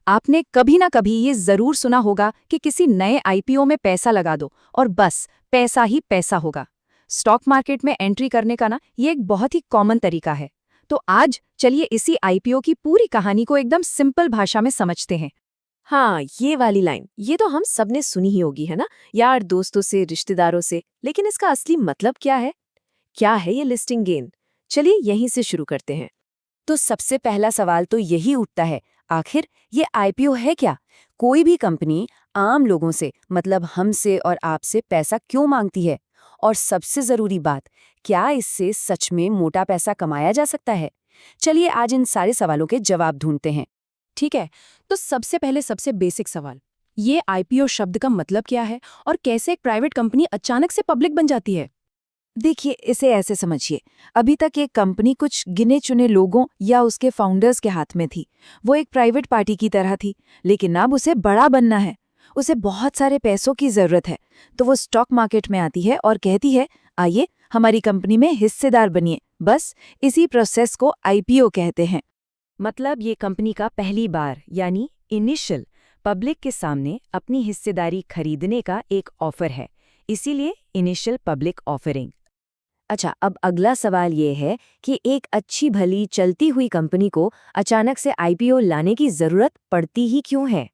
आपने कभी ना कभी ये जरूर सुना होगा कि किसी नए आईपीओ में पैसा लगा दो और बस पैसा ही पैसा होगा। स्टॉक मार्केट में एंट्री करने का ये एक बहुत ही कॉमन तरीका है। तो आज चलिए इसी आईपीओ की पूरी कहानी को एकदम सिंपल भाषा में समझते हैं। हाँ, ये वाली लाइन ये तो हम सबने सुनी ही होगी, है ना? यार दोस्तों से, रिश्तेदारों से। लेकिन इसका असली मतलब क्या है? क्या है ये लिस्टिंग गेन? चलिए यहीं से शुरू करते हैं। तो सबसे पहला सवाल तो यही उठता है, आखिर ये आईपीओ है क्या? कोई भी कंपनी आम लोगों से, मतलब हमसे और आपसे पैसा क्यों मांगती है? और सबसे जरूरी बात, क्या इससे सच में मोटा पैसा कमाया जा सकता है? चलिए आज इन सारे सवालों के जवाब ढूंढते हैं। ठीक है, तो सबसे पहले सबसे बेसिक सवाल, ये आईपीओ शब्द का मतलब क्या है और कैसे एक प्राइवेट कंपनी अचानक से पब्लिक बन जाती है? देखिए, इसे ऐसे समझिए। अभी तक ये कंपनी कुछ गिने चुने लोगों या उसके फाउंडर्स के हाथ में थी। वो एक प्राइवेट पार्टी की तरह थी, लेकिन अब उसे बड़ा बनना है। उसे बहुत सारे पैसों की जरूरत है। तो वो स्टॉक मार्केट में आती है और कहती है, आइए हमारी कंपनी में हिस्सेदार बनिए। बस इसी प्रोसेस को आईपीओ कहते हैं। मतलब ये कंपनी का पहली बार यानी इनिशियल पब्लिक के सामने अपनी हिस्सेदारी खरीदने का एक ऑफर है, इसीलिए इनिशियल पब्लिक ऑफरिंग। अच्छा, अब अगला सवाल ये है कि एक अच्छी भली चलती हुई कंपनी को अचानक से आईपीओ लाने की जरूरत पड़ती ही क्यों है?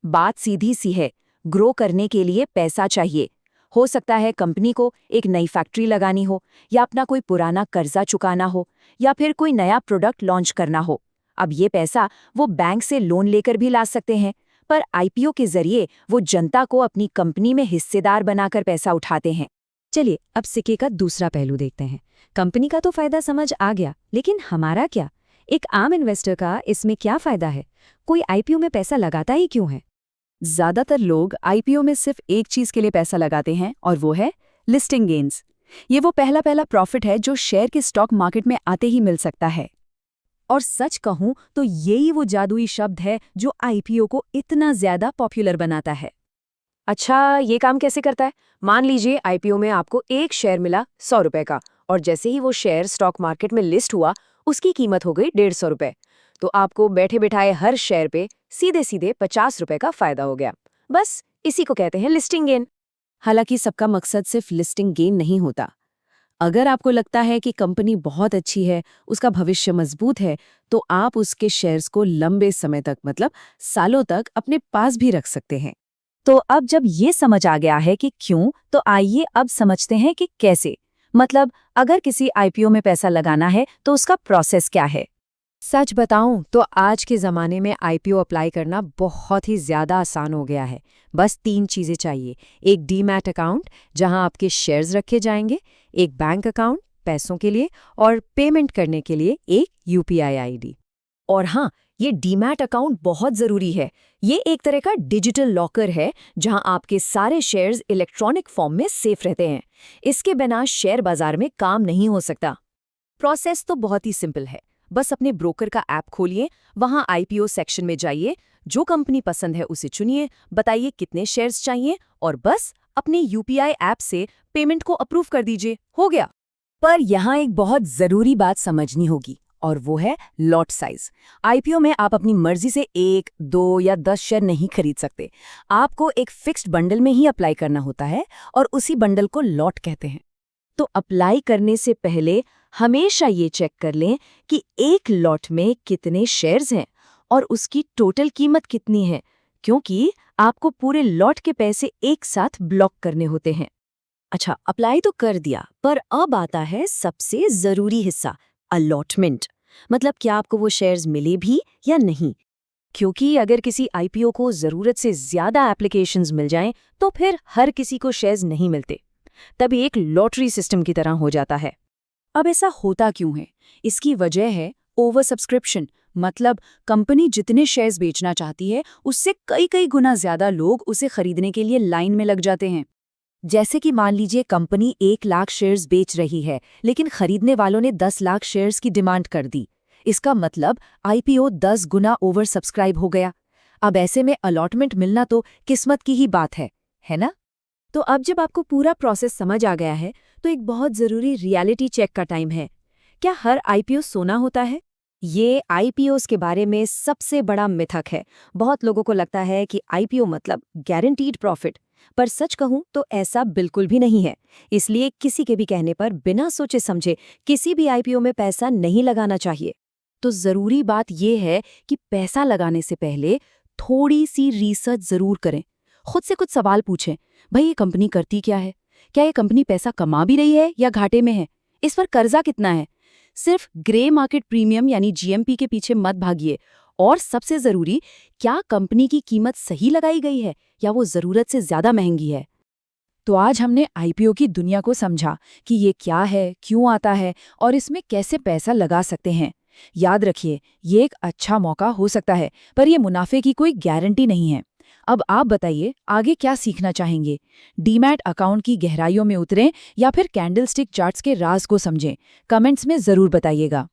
बात सीधी सी है, ग्रो करने के लिए पैसा चाहिए। हो सकता है कंपनी को एक नई फैक्ट्री लगानी हो, या अपना कोई पुराना कर्जा चुकाना हो, या फिर कोई नया प्रोडक्ट लॉन्च करना हो। अब ये पैसा वो बैंक से लोन लेकर भी ला सकते हैं, पर आईपीओ के जरिए वो जनता को अपनी कंपनी में हिस्सेदार बनाकर पैसा उठाते हैं। चलिए अब सिक्के का दूसरा पहलू देखते हैं। कंपनी का तो फायदा समझ आ गया, लेकिन हमारा क्या? एक आम इन्वेस्टर का इसमें क्या फायदा है? कोई आईपीओ में पैसा लगाता ही क्यों है? ज्यादातर लोग आईपीओ में सिर्फ एक चीज के लिए पैसा लगाते हैं, और वो है लिस्टिंग गेन्स। ये वो पहला पहला प्रॉफिट है जो शेयर के स्टॉक मार्केट में आते ही मिल सकता है। और सच कहूं तो यही वो जादुई शब्द है जो आईपीओ को इतना ज्यादा पॉपुलर बनाता है। अच्छा, ये काम कैसे करता है? मान लीजिए आईपीओ में आपको एक शेयर मिला 100 रुपए का, और जैसे ही वो शेयर स्टॉक मार्केट में लिस्ट हुआ, उसकी कीमत हो गई 150 रुपए। तो आपको बैठे बिठाए हर शेयर पे सीधे सीधे 50 रुपए का फायदा हो गया। बस इसी को कहते हैं लिस्टिंग गेन। हालांकि सबका मकसद सिर्फ लिस्टिंग गेन नहीं होता। अगर आपको लगता है कि कंपनी बहुत अच्छी है, उसका भविष्य मजबूत है, तो आप उसके शेयर्स को लंबे समय तक, मतलब सालों तक अपने पास भी रख सकते हैं। तो अब जब ये समझ आ गया है कि क्यों, तो आइए अब समझते हैं कि कैसे। मतलब अगर किसी आईपीओ में पैसा लगाना है तो उसका प्रोसेस क्या है। सच बताऊं तो आज के ज़माने में आईपीओ अप्लाई करना बहुत ही ज़्यादा आसान हो गया है। बस 3 चीज़ें चाहिए। एक डीमैट अकाउंट जहां आपके शेयर्स रखे जाएंगे, एक बैंक अकाउंट पैसों के लिए, और पेमेंट करने के लिए एक यूपीआई आईडी। और हाँ, ये डीमैट अकाउंट बहुत ज़रूरी है। ये एक तरह का डिजिटल लॉकर है जहां आपके सारे शेयर्स इलेक्ट्रॉनिक फॉर्म में सेफ रहते हैं। इसके बिना शेयर बाजार में काम नहीं हो सकता। प्रोसेस तो बहुत ही सिंपल है। बस अपने ब्रोकर का ऐप खोलिए, वहां आईपीओ सेक्शन में जाइए, जो कंपनी पसंद है उसे चुनिए, बताइए कितने शेयर्स चाहिए, और बस अपने यूपीआई ऐप से पेमेंट को अप्रूव कर दीजिए, हो गया। पर यहाँ एक बहुत जरूरी बात समझनी होगी, और वो है लॉट साइज। आईपीओ में आप अपनी मर्जी से 1, 2 या 10 शेयर नहीं खरीद सकते। आपको एक फिक्स्ड बंडल में ही अप्लाई करना होता है, और उसी बंडल को लॉट कहते हैं। तो अप्लाई करने से पहले हमेशा ये चेक कर लें कि एक लॉट में कितने शेयर्स हैं और उसकी टोटल कीमत कितनी है, क्योंकि आपको पूरे लॉट के पैसे एक साथ ब्लॉक करने होते हैं। अच्छा, अप्लाई तो कर दिया, पर अब आता है सबसे जरूरी हिस्सा, अलॉटमेंट। मतलब क्या आपको वो शेयर्स मिले भी या नहीं? क्योंकि अगर किसी आईपीओ को जरूरत से ज्यादा एप्लीकेशंस मिल जाएं, तो फिर हर किसी को शेयर्स नहीं मिलते। तभी एक लॉटरी सिस्टम की तरह हो जाता है। अब ऐसा होता क्यों है? इसकी वजह है ओवर सब्सक्रिप्शन। मतलब कंपनी जितने शेयर्स बेचना चाहती है, उससे कई कई गुना ज्यादा लोग उसे खरीदने के लिए लाइन में लग जाते हैं। जैसे कि मान लीजिए कंपनी 1 लाख शेयर्स बेच रही है, लेकिन खरीदने वालों ने 10 लाख शेयर्स की डिमांड कर दी। इसका मतलब आईपीओ 10 गुना ओवर सब्सक्राइब हो गया। अब ऐसे में अलॉटमेंट मिलना तो किस्मत की ही बात है ना? तो अब जब आपको पूरा प्रोसेस समझ आ गया है, तो एक बहुत ज़रूरी रियलिटी चेक का टाइम है। क्या हर आईपीओ सोना होता है? ये आईपीओस के बारे में सबसे बड़ा मिथक है। बहुत लोगों को लगता है कि आईपीओ मतलब गारंटीड प्रॉफिट, पर सच कहूं तो ऐसा बिल्कुल भी नहीं है। इसलिए किसी के भी कहने पर बिना सोचे समझे किसी भी आईपीओ में पैसा नहीं लगाना चाहिए। तो ज़रूरी बात यह है कि पैसा लगाने से पहले थोड़ी सी रिसर्च ज़रूर करें। खुद से कुछ सवाल पूछें, भाई ये कंपनी करती क्या है? क्या ये कंपनी पैसा कमा भी रही है या घाटे में है? इस पर कर्जा कितना है? सिर्फ ग्रे मार्केट प्रीमियम यानी जीएमपी के पीछे मत भागिए। और सबसे ज़रूरी, क्या कंपनी की कीमत सही लगाई गई है या वो ज़रूरत से ज़्यादा महंगी है? तो आज हमने आईपीओ की दुनिया को समझा कि ये क्या है, क्यों आता है और इसमें कैसे पैसा लगा सकते हैं। याद रखिए, ये एक अच्छा मौका हो सकता है, पर ये मुनाफे की कोई गारंटी नहीं है। अब आप बताइए, आगे क्या सीखना चाहेंगे? डीमैट अकाउंट की गहराइयों में उतरें या फिर कैंडलस्टिक चार्ट्स के राज को समझें? कमेंट्स में ज़रूर बताइएगा।